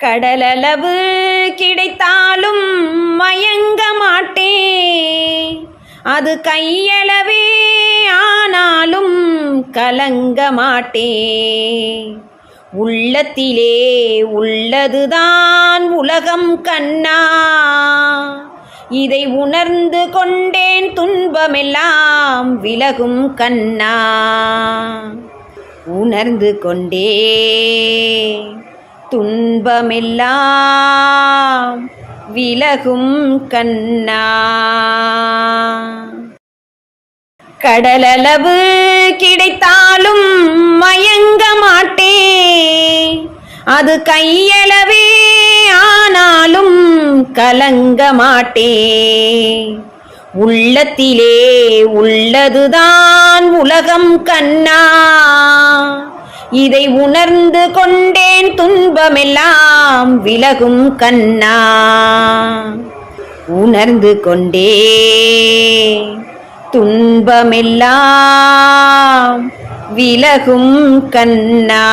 கடலளவு கிடைத்தாலும் மயங்க மாட்டேன், அது கையளவே ஆனாலும் கலங்க மாட்டேன். உள்ளத்திலே உள்ளதுதான் உலகம் கண்ணா, இதை உணர்ந்து கொண்டேன் துன்பமெல்லாம் விலகும் கண்ணா. உணர்ந்து கொண்டே துன்பமெல்லாம் விலகும் கண்ணா. கடலளவு கிடைத்தாலும் மயங்க மாட்டேன், அது கையளவே ஆனாலும் கலங்க மாட்டேன். உள்ளத்திலே உள்ளதுதான் உலகம் கண்ணா, இதை உணர்ந்து கொண்டேன் துன்பமெல்லாம் விலகும் கண்ணா. உணர்ந்து கொண்டே துன்பமெல்லாம் விலகும் கண்ணா.